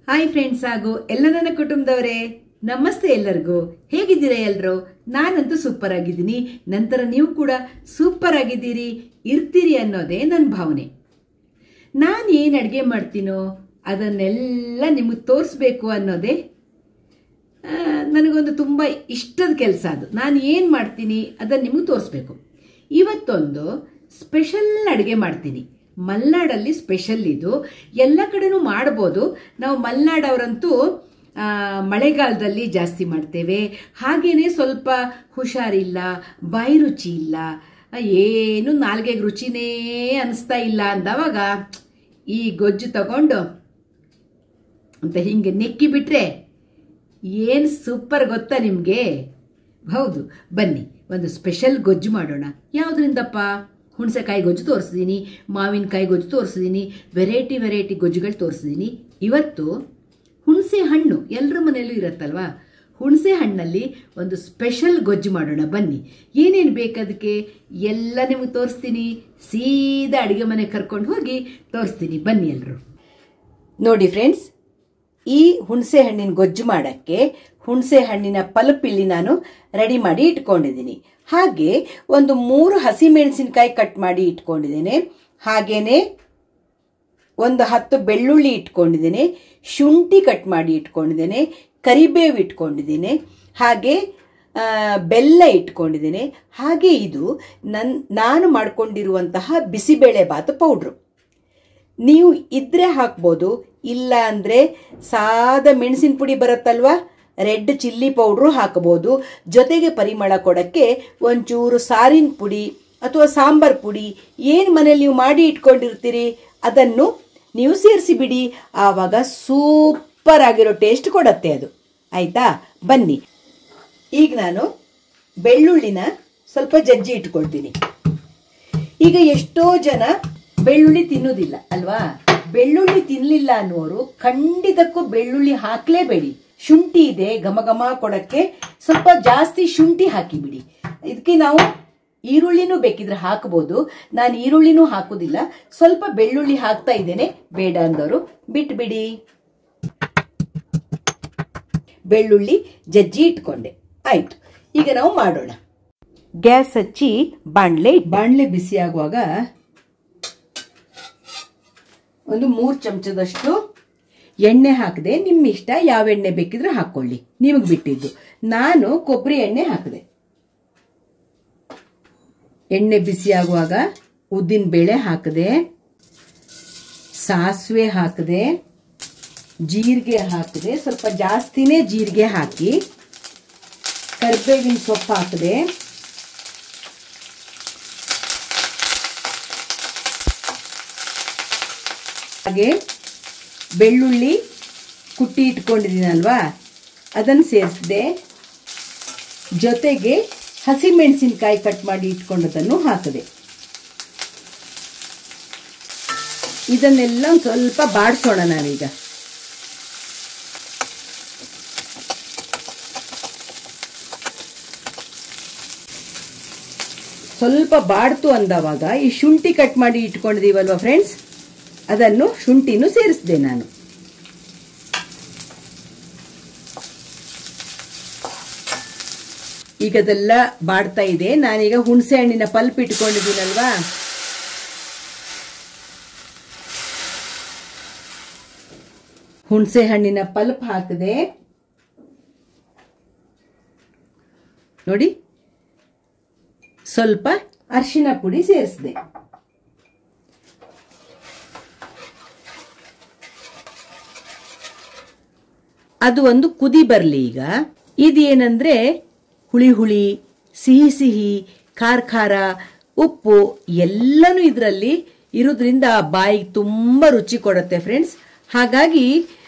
Hi friends ಹಾಗೂ ಎಲ್ಲ ನನ್ನ ಕುಟುಂಬದವರೇ, ನಮಸ್ತೆ ಎಲ್ಲರಿಗೂ. ಹೇಗಿದ್ದೀರಾ ಎಲ್ಲರೂ? ನಾನಂತೂ ಸೂಪರ್ ಆಗಿದ್ದೀನಿ. ನಂತರ ನೀವು ಕೂಡ ಸೂಪರ್ ಆಗಿದ್ದೀರಿ, ಇರ್ತೀರಿ ಅನ್ನೋದೇ ನನ್ನ ಭಾವನೆ. ನಾನು ಏನು ಅಡುಗೆ ಮಾಡ್ತೀನೋ ಅದನ್ನೆಲ್ಲ ನಿಮಗೆ ತೋರಿಸ್ಬೇಕು ಅನ್ನೋದೇ ನನಗೊಂದು ತುಂಬ ಇಷ್ಟದ ಕೆಲಸ. ಅದು ನಾನು ಏನು ಮಾಡ್ತೀನಿ ಅದನ್ನು ನಿಮಗೆ ತೋರಿಸ್ಬೇಕು. ಇವತ್ತೊಂದು ಸ್ಪೆಷಲ್ ಅಡುಗೆ ಮಾಡ್ತೀನಿ. ಮಲೆನಾಡಲ್ಲಿ ಸ್ಪೆಷಲ್ ಇದು. ಎಲ್ಲ ಕಡೆನೂ ಮಾಡ್ಬೋದು. ನಾವು ಮಲೆನಾಡವರಂತೂ ಮಳೆಗಾಲದಲ್ಲಿ ಜಾಸ್ತಿ ಮಾಡ್ತೇವೆ. ಹಾಗೇನೆ ಸ್ವಲ್ಪ ಹುಷಾರಿಲ್ಲ, ಬಾಯಿ ರುಚಿ ಇಲ್ಲ, ಏನು ನಾಲ್ಗೆಗೆ ರುಚಿನೇ ಅನಿಸ್ತಾ ಇಲ್ಲ ಅಂದವಾಗ ಈ ಗೊಜ್ಜು ತಗೊಂಡು ಅಂತ ಹಿಂಗೆ ನೆಕ್ಕಿ ಬಿಟ್ರೆ ಏನು ಸೂಪರ್ ಗೊತ್ತಾ ನಿಮಗೆ? ಹೌದು, ಬನ್ನಿ ಒಂದು ಸ್ಪೆಷಲ್ ಗೊಜ್ಜು ಮಾಡೋಣ. ಯಾವುದರಿಂದಪ್ಪ? ಹುಣಸೆಕಾಯಿ ಗೊಜ್ಜು ತೋರಿಸಿದ್ದೀನಿ, ಮಾವಿನಕಾಯಿ ಗೊಜ್ಜು ತೋರಿಸಿದ್ದೀನಿ, ವೆರೈಟಿ ಗೊಜ್ಜುಗಳು ತೋರಿಸಿದ್ದೀನಿ. ಇವತ್ತು ಹುಣಸೆ ಹಣ್ಣು ಎಲ್ಲರ ಮನೆಯಲ್ಲೂ ಇರುತ್ತಲ್ವಾ, ಹುಣಸೆ ಹಣ್ಣಲ್ಲಿ ಒಂದು ಸ್ಪೆಷಲ್ ಗೊಜ್ಜು ಮಾಡೋಣ. ಬನ್ನಿ, ಏನೇನು ಬೇಕದಕ್ಕೆ ಎಲ್ಲ ನಿಮಗೆ ತೋರಿಸ್ತೀನಿ. ಸೀದಾ ಅಡುಗೆ ಮನೆ ಕರ್ಕೊಂಡು ಹೋಗಿ ತೋರಿಸ್ತೀನಿ. ಬನ್ನಿ ಎಲ್ಲರೂ. ನೋಡಿ ಫ್ರೆಂಡ್ಸ್, ಈ ಹುಣಸೆ ಹಣ್ಣಿನ ಗೊಜ್ಜು ಮಾಡೋಕ್ಕೆ ಹುಣಸೆ ಹಣ್ಣಿನ ಪಲ್ಪ್ ಇಲ್ಲಿ ನಾನು ರೆಡಿ ಮಾಡಿ ಇಟ್ಕೊಂಡಿದ್ದೀನಿ. ಹಾಗೆ ಒಂದು 3 ಹಸಿಮೆಣಸಿನಕಾಯಿ ಕಟ್ ಮಾಡಿ ಇಟ್ಕೊಂಡಿದ್ದೇನೆ. ಹಾಗೇನೆ ಒಂದು 10 ಬೆಳ್ಳುಳ್ಳಿ ಇಟ್ಕೊಂಡಿದ್ದೇನೆ, ಶುಂಠಿ ಕಟ್ ಮಾಡಿ ಇಟ್ಕೊಂಡಿದ್ದೇನೆ, ಕರಿಬೇವು ಇಟ್ಕೊಂಡಿದ್ದೇನೆ, ಹಾಗೆ ಬೆಲ್ಲ ಇಟ್ಕೊಂಡಿದ್ದೇನೆ. ಹಾಗೆ ಇದು ನಾನು ಮಾಡ್ಕೊಂಡಿರುವಂತಹ ಬಿಸಿಬೇಳೆ ಬಾತು ಪೌಡ್ರು. ನೀವು ಇದ್ರೆ ಹಾಕ್ಬೋದು, ಇಲ್ಲ ಅಂದರೆ ಸಾದ ಮೆಣಸಿನ ಪುಡಿ ಬರುತ್ತಲ್ವ, ರೆಡ್ ಚಿಲ್ಲಿ ಪೌಡ್ರು ಹಾಕಬಹುದು. ಜೊತೆಗೆ ಪರಿಮಳ ಕೊಡೋಕ್ಕೆ ಒಂಚೂರು ಸಾರಿನ ಪುಡಿ ಅಥವಾ ಸಾಂಬಾರ್ ಪುಡಿ ಏನು ಮನೇಲಿ ನೀವು ಮಾಡಿ ಇಟ್ಕೊಂಡಿರ್ತೀರಿ ಅದನ್ನು ನೀವು ಸೇರಿಸಿ ಬಿಡಿ. ಆವಾಗ ಸೂಪರ್ ಆಗಿರೋ ಟೇಸ್ಟ್ ಕೊಡುತ್ತೆ ಅದು. ಆಯಿತಾ? ಬನ್ನಿ, ಈಗ ನಾನು ಬೆಳ್ಳುಳ್ಳಿನ ಸ್ವಲ್ಪ ಜಜ್ಜಿ ಇಟ್ಕೊಳ್ತೀನಿ. ಈಗ ಎಷ್ಟೋ ಜನ ಬೆಳ್ಳುಳ್ಳಿ ತಿನ್ನೋದಿಲ್ಲ ಅಲ್ವಾ? ಬೆಳ್ಳುಳ್ಳಿ ತಿನ್ನಲಿಲ್ಲ ಅನ್ನೋರು ಖಂಡಿತಕ್ಕೂ ಬೆಳ್ಳುಳ್ಳಿ ಹಾಕಲೇಬೇಡಿ. ಶುಂಠಿ ಇದೆ, ಘಮ ಘಮ ಕೊಡಕ್ಕೆ ಸ್ವಲ್ಪ ಜಾಸ್ತಿ ಶುಂಠಿ ಹಾಕಿಬಿಡಿ. ಇದಕ್ಕೆ ನಾವು ಈರುಳ್ಳಿನೂ ಬೇಕಿದ್ರೆ ಹಾಕಬಹುದು. ನಾನು ಈರುಳ್ಳಿನೂ ಹಾಕೋದಿಲ್ಲ, ಸ್ವಲ್ಪ ಬೆಳ್ಳುಳ್ಳಿ ಹಾಕ್ತಾ ಇದ್ದೇನೆ. ಬೇಡ ಅಂದವರು ಬಿಟ್ಬಿಡಿ. ಬೆಳ್ಳುಳ್ಳಿ ಜಜ್ಜಿ ಇಟ್ಕೊಂಡೆ. ಆಯ್ತು, ಈಗ ನಾವು ಮಾಡೋಣ. ಗ್ಯಾಸ್ ಹಚ್ಚಿ ಬಾಣಲೆ ಬಿಸಿ ಆಗುವಾಗ ಒಂದು 3 ಚಮಚದಷ್ಟು ಎಣ್ಣೆ ಹಾಕಿದೆ. ನಿಮ್ಮ ಇಷ್ಟ, ಯಾವ ಎಣ್ಣೆ ಬೇಕಿದ್ರೆ ಹಾಕೊಳ್ಳಿ, ನಿಮಗೆ ಬಿಟ್ಟಿದ್ದು. ನಾನು ಕೊಬ್ಬರಿ ಎಣ್ಣೆ ಹಾಕಿದೆ. ಎಣ್ಣೆ ಬಿಸಿ ಆಗುವಾಗ ಉದ್ದಿನ ಬೇಳೆ ಹಾಕಿದೆ, ಸಾಸಿವೆ ಹಾಕಿದೆ, ಜೀರಿಗೆ ಹಾಕಿದೆ, ಸ್ವಲ್ಪ ಜಾಸ್ತಿನೇ ಜೀರಿಗೆ ಹಾಕಿ, ಕರಿಬೇವಿನ ಸೊಪ್ಪು ಹಾಕಿದೆ, ಹಾಗೆ ಬೆಳ್ಳುಳ್ಳಿ ಕುಟ್ಟಿ ಇಟ್ಕೊಂಡಿದ್ದೀನಲ್ವಾ ಅದನ್ನು ಸೇರಿಸಿದೆ. ಜೊತೆಗೆ ಹಸಿಮೆಣಸಿನಕಾಯಿ ಕಟ್ ಮಾಡಿ ಇಟ್ಕೊಂಡದನ್ನು ಹಾಕಿದೆ. ಇದನ್ನೆಲ್ಲ ಸ್ವಲ್ಪ ಬಾಡಿಸೋಣ ನಾವೀಗ. ಸ್ವಲ್ಪ ಬಾಡ್ತು ಅಂದವಾಗ ಈ ಶುಂಠಿ ಕಟ್ ಮಾಡಿ ಇಟ್ಕೊಂಡಿದೀವಲ್ವಾ ಫ್ರೆಂಡ್ಸ್, ಅದನ್ನು ಶುಂಠಿನೂ ಸೇರಿಸಿದೆ ನಾನು. ಈಗ ಅದೆಲ್ಲ ಬಾಡ್ತಾ ಇದೆ. ನಾನೀಗ ಹುಣಸೆ ಹಣ್ಣಿನ ಪಲ್ಪ್ ಇಟ್ಕೊಂಡಿದ್ದೀನಲ್ವಾ, ಹುಣಸೆ ಹಣ್ಣಿನ ಪಲ್ಪ್ ಹಾಕಿದೆ. ನೋಡಿ, ಸ್ವಲ್ಪ ಅರಿಶಿನ ಪುಡಿ ಸೇರಿಸಿದೆ. ಅದು ಒಂದು ಕುದಿ ಬರಲಿ. ಈಗ ಇದೇನಂದ್ರೆ ಹುಳಿ ಸಿಹಿ ಖಾರ ಉಪ್ಪು ಎಲ್ಲನೂ ಇದರಲ್ಲಿ ಇರೋದ್ರಿಂದ ಬಾಯಿಗೆ ತುಂಬ ರುಚಿ ಕೊಡುತ್ತೆ ಫ್ರೆಂಡ್ಸ್. ಹಾಗಾಗಿ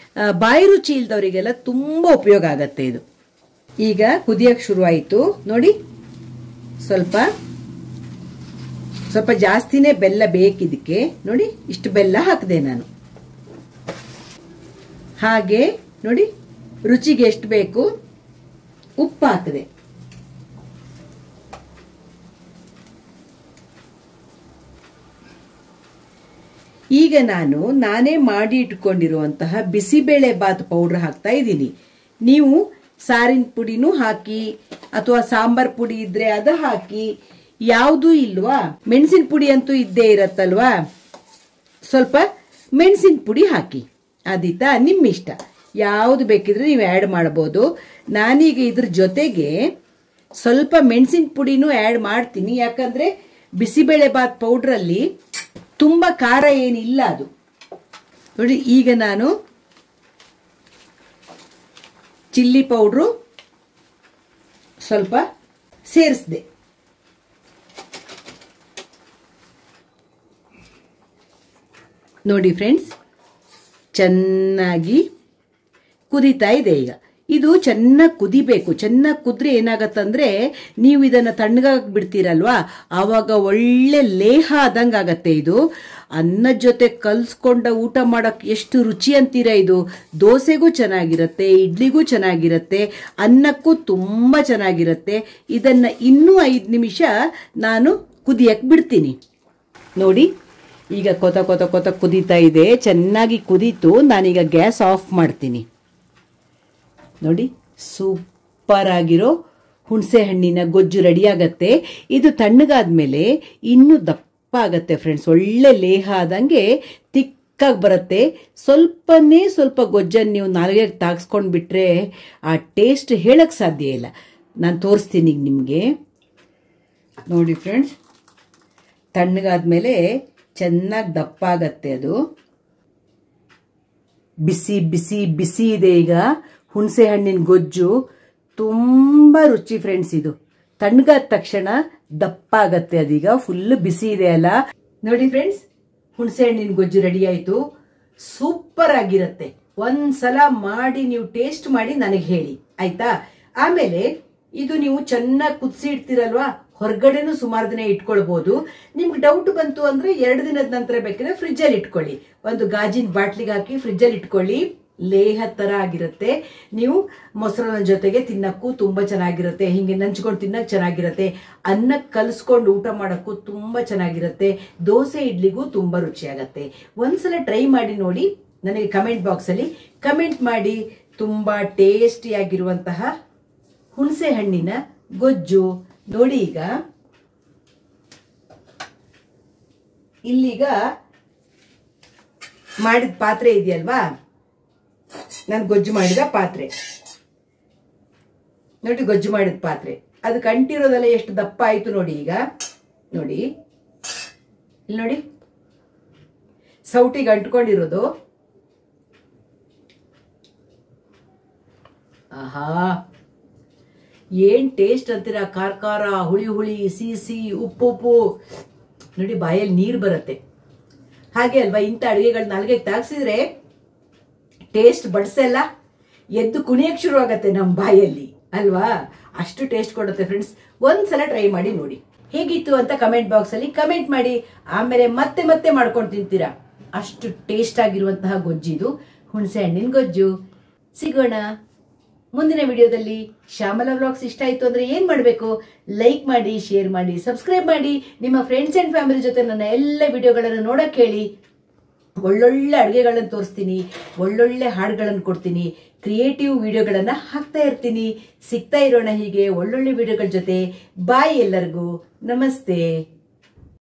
ಬಾಯಿ ರುಚಿ ಇಲ್ದವರಿಗೆಲ್ಲ ತುಂಬ ಉಪಯೋಗ ಆಗತ್ತೆ ಇದು. ಈಗ ಕುದಿಯಕ್ಕೆ ಶುರುವಾಯಿತು ನೋಡಿ. ಸ್ವಲ್ಪ ಜಾಸ್ತಿನೇ ಬೆಲ್ಲ ಬೇಕಿದ್ದಕ್ಕೆ. ನೋಡಿ, ಇಷ್ಟು ಬೆಲ್ಲ ಹಾಕಿದೆ ನಾನು. ಹಾಗೆ ನೋಡಿ, ರುಚಿಗೆ ಎಷ್ಟು ಬೇಕು ಉಪ್ಪು ಹಾಕಿದೆ. ಈಗ ನಾನೇ ಮಾಡಿ ಇಟ್ಕೊಂಡಿರುವಂತಹ ಬಿಸಿಬೇಳೆ ಬಾತ್ ಪೌಡರ್ ಹಾಕ್ತಾ ಇದ್ದೀನಿ. ನೀವು ಸಾರಿನ ಪುಡಿನೂ ಹಾಕಿ ಅಥವಾ ಸಾಂಬಾರ್ ಪುಡಿ ಇದ್ರೆ ಅದು ಹಾಕಿ, ಯಾವುದೂ ಇಲ್ವಾ ಮೆಣಸಿನ ಪುಡಿ ಅಂತೂ ಇದ್ದೇ ಇರತ್ತಲ್ವಾ, ಸ್ವಲ್ಪ ಮೆಣಸಿನ ಪುಡಿ ಹಾಕಿ. ಆದೀತಾ, ನಿಮ್ಮ ಇಷ್ಟ, ಯಾವುದು ಬೇಕಿದ್ರೆ ನೀವು ಆ್ಯಡ್ ಮಾಡ್ಬೋದು. ನಾನೀಗ ಇದ್ರ ಜೊತೆಗೆ ಸ್ವಲ್ಪ ಮೆಣಸಿನ ಪುಡಿನೂ ಆ್ಯಡ್ ಮಾಡ್ತೀನಿ, ಯಾಕಂದ್ರೆ ಬಿಸಿಬೇಳೆ ಬಾತ್ ಪೌಡ್ರಲ್ಲಿ ತುಂಬ ಖಾರ ಏನಿಲ್ಲ ಅದು. ನೋಡಿ, ಈಗ ನಾನು ಚಿಲ್ಲಿ ಪೌಡ್ರು ಸ್ವಲ್ಪ ಸೇರಿಸಿದೆ. ನೋಡಿ ಫ್ರೆಂಡ್ಸ್, ಚೆನ್ನಾಗಿ ಕುದೀತಾ ಇದೆ. ಈಗ ಇದು ಚೆನ್ನಾಗಿ ಕುದಿಬೇಕು. ಚೆನ್ನಾಗಿ ಕುದ್ರೆ ಏನಾಗತ್ತಂದ್ರೆ, ನೀವು ಇದನ್ನ ತಣ್ಣಗಾಗಿ ಬಿಡ್ತೀರಲ್ವಾ, ಆವಾಗ ಒಳ್ಳೆ ಲೇಹ ಆದಂಗೆ ಆಗತ್ತೆ. ಇದು ಅನ್ನದ ಜೊತೆ ಕಲ್ಸ್ಕೊಂಡ ಊಟ ಮಾಡಕ್ ಎಷ್ಟು ರುಚಿ ಅಂತೀರ. ಇದು ದೋಸೆಗೂ ಚೆನ್ನಾಗಿರುತ್ತೆ, ಇಡ್ಲಿಗೂ ಚೆನ್ನಾಗಿರುತ್ತೆ, ಅನ್ನಕ್ಕೂ ತುಂಬ ಚೆನ್ನಾಗಿರುತ್ತೆ. ಇದನ್ನ ಇನ್ನೂ 5 ನಿಮಿಷ ನಾನು ಕುದಿಯಕ್ಕೆ ಬಿಡ್ತೀನಿ. ನೋಡಿ, ಈಗ ಕೊತ ಕೊತ ಕೊತ ಕುದೀತಾ ಇದೆ, ಚೆನ್ನಾಗಿ ಕುದೀತು. ನಾನೀಗ ಗ್ಯಾಸ್ ಆಫ್ ಮಾಡ್ತೀನಿ. ನೋಡಿ, ಸೂಪರ್ ಆಗಿರೋ ಹುಣಸೆ ಹಣ್ಣಿನ ಗೊಜ್ಜು ರೆಡಿ ಆಗತ್ತೆ. ಇದು ತಣ್ಣಗಾದ್ಮೇಲೆ ಇನ್ನೂ ದಪ್ಪ ಆಗತ್ತೆ ಫ್ರೆಂಡ್ಸ್, ಒಳ್ಳೆ ಲೇಹ ಆದಂಗೆ ತಿಕ್ಕಾಗಿ ಬರುತ್ತೆ. ಸ್ವಲ್ಪ ಗೊಜ್ಜನ್ನು ನೀವು ನಾಲ್ಗೆಗೆ ತಾಗಿಸ್ಕೊಂಡು ಬಿಟ್ರೆ ಆ ಟೇಸ್ಟ್ ಹೇಳಕ್ ಸಾಧ್ಯ ಇಲ್ಲ. ನಾನು ತೋರಿಸ್ತೀನಿ ನಿಮಗೆ. ನೋಡಿ ಫ್ರೆಂಡ್ಸ್, ತಣ್ಣಗಾದ್ಮೇಲೆ ಚೆನ್ನಾಗಿ ದಪ್ಪ ಆಗತ್ತೆ. ಅದು ಬಿಸಿ ಬಿಸಿ ಬಿಸಿ ಇದೆ. ಈಗ ಹುಣಸೆ ಹಣ್ಣಿನ ಗೊಜ್ಜು ತುಂಬ ರುಚಿ ಫ್ರೆಂಡ್ಸ್. ಇದು ತಣ್ಣಗಾದ ತಕ್ಷಣ ದಪ್ಪ ಆಗತ್ತೆ. ಅದೀಗ ಫುಲ್ ಬಿಸಿ ಇದೆ ಅಲ್ಲ. ನೋಡಿ ಫ್ರೆಂಡ್ಸ್, ಹುಣಸೆ ಹಣ್ಣಿನ ಗೊಜ್ಜು ರೆಡಿ ಆಯ್ತು. ಸೂಪರ್ ಆಗಿರತ್ತೆ. ಒಂದ್ಸಲ ಮಾಡಿ ನೀವು ಟೇಸ್ಟ್ ಮಾಡಿ ನನಗೆ ಹೇಳಿ, ಆಯ್ತಾ? ಆಮೇಲೆ ಇದು ನೀವು ಚೆನ್ನಾಗಿ ಕುದಿಸಿ ಇಡ್ತೀರಲ್ವಾ, ಹೊರಗಡೆನೂ ಸುಮಾರು ದಿನ ಇಟ್ಕೊಳ್ಬಹುದು. ನಿಮ್ಗೆ ಡೌಟ್ ಬಂತು ಅಂದ್ರೆ 2 ದಿನದ ನಂತರ ಬೇಕಿದ್ರೆ ಫ್ರಿಜ್ಜಲ್ಲಿ ಇಟ್ಕೊಳ್ಳಿ. ಒಂದು ಗಾಜಿನ ಬಾಟ್ಲಿಗೆ ಹಾಕಿ ಫ್ರಿಜ್ಜಲ್ಲಿ ಇಟ್ಕೊಳ್ಳಿ. ಲೇಹ ತರ ಆಗಿರುತ್ತೆ. ನೀವು ಮೊಸರನ್ನ ಜೊತೆಗೆ ತಿನ್ನಕ್ಕೂ ತುಂಬಾ ಚೆನ್ನಾಗಿರುತ್ತೆ, ಹಿಂಗೆ ನಂಚ್ಕೊಂಡು ತಿನ್ನಕ್ ಚೆನ್ನಾಗಿರುತ್ತೆ, ಅನ್ನಕ್ಕೆ ಕಲಿಸ್ಕೊಂಡು ಊಟ ಮಾಡಕ್ಕೂ ತುಂಬಾ ಚೆನ್ನಾಗಿರುತ್ತೆ, ದೋಸೆ ಇಡ್ಲಿಗೂ ತುಂಬಾ ರುಚಿಯಾಗತ್ತೆ. ಒಂದ್ಸಲ ಟ್ರೈ ಮಾಡಿ ನೋಡಿ, ನನಗೆ ಕಮೆಂಟ್ ಬಾಕ್ಸ್ ಅಲ್ಲಿ ಕಮೆಂಟ್ ಮಾಡಿ. ತುಂಬಾ ಟೇಸ್ಟಿಯಾಗಿರುವಂತಹ ಹುಣಸೆ ಹಣ್ಣಿನ ಗೊಜ್ಜು ನೋಡಿ. ಈಗ ಇಲ್ಲೀಗ ಮಾಡಿದ ಪಾತ್ರೆ ಇದೆಯಲ್ವಾ, ನಾನು ಗೊಜ್ಜು ಮಾಡಿದ ಪಾತ್ರೆ ನೋಡಿ, ಗೊಜ್ಜು ಮಾಡಿದ ಪಾತ್ರೆ ಅದು ಕಂಟಿರೋದೆಲ್ಲ ಎಷ್ಟು ದಪ್ಪ ಆಯ್ತು ನೋಡಿ. ಈಗ ನೋಡಿ, ಇಲ್ಲಿ ನೋಡಿ, ಸೌಟಿಗೆ ಅಂಟ್ಕೊಂಡಿರೋದು. ಆಹಾ, ಏನ್ ಟೇಸ್ಟ್ ಅಂತೀರಾ! ಖಾರ ಖಾರ, ಹುಳಿ ಹುಳಿ, ಸಿಹಿ, ಉಪ್ಪು ಉಪ್ಪು. ನೋಡಿ, ಬಾಯಲ್ಲಿ ನೀರು ಬರುತ್ತೆ. ಹಾಗೆ ಅಲ್ವಾ, ಇಂಥ ಅಡುಗೆಗಳು ನಾಲ್ಗೆಗೆ ತಾಗಿಸಿದ್ರೆ ಟೇಸ್ಟ್ ಬಡ್ಸೆಲ್ಲ ಎದ್ದು ಕುಣಿಯಕ್ಕೆ ಶುರು ಆಗತ್ತೆ ನಮ್ಮ ಬಾಯಲ್ಲಿ ಅಲ್ವಾ, ಅಷ್ಟು ಟೇಸ್ಟ್ ಕೊಡುತ್ತೆ ಫ್ರೆಂಡ್ಸ್. ಒಂದ್ಸಲ ಟ್ರೈ ಮಾಡಿ ನೋಡಿ, ಹೇಗಿತ್ತು ಅಂತ ಕಮೆಂಟ್ ಬಾಕ್ಸ್ ಅಲ್ಲಿ ಕಮೆಂಟ್ ಮಾಡಿ. ಆಮೇಲೆ ಮತ್ತೆ ಮತ್ತೆ ಮಾಡ್ಕೊಂಡು ತಿಂತೀರಾ, ಅಷ್ಟು ಟೇಸ್ಟ್ ಆಗಿರುವಂತಹ ಗೊಜ್ಜಿದು, ಹುಣಸೆ ಹಣ್ಣಿನ ಗೊಜ್ಜು. ಸಿಗೋಣ ಮುಂದಿನ ವಿಡಿಯೋದಲ್ಲಿ. ಶ್ಯಾಮಲಾ ವ್ಲಾಗ್ಸ್ ಇಷ್ಟ ಆಯ್ತು ಅಂದ್ರೆ ಏನ್ ಮಾಡ್ಬೇಕು? ಲೈಕ್ ಮಾಡಿ, ಶೇರ್ ಮಾಡಿ, ಸಬ್ಸ್ಕ್ರೈಬ್ ಮಾಡಿ. ನಿಮ್ಮ ಫ್ರೆಂಡ್ಸ್ ಅಂಡ್ ಫ್ಯಾಮಿಲಿ ಜೊತೆ ನನ್ನ ಎಲ್ಲ ವಿಡಿಯೋಗಳನ್ನು ನೋಡಕ್ ಹೇಳಿ. ಒಳ್ಳೊಳ್ಳೆ ಅಡುಗೆಗಳನ್ನು ತೋರಿಸ್ತೀನಿ, ಒಳ್ಳೊಳ್ಳೆ ಹಾಡುಗಳನ್ನು ಕೊಡ್ತೀನಿ, ಕ್ರಿಯೇಟಿವ್ ವಿಡಿಯೋಗಳನ್ನು ಹಾಕ್ತಾ ಇರ್ತೀನಿ. ಸಿಗ್ತಾ ಇರೋಣ ಹೀಗೆ ಒಳ್ಳೊಳ್ಳೆ ವಿಡಿಯೋಗಳ ಜೊತೆ. ಬಾಯ್ ಎಲ್ಲರಿಗೂ. ನಮಸ್ತೆ.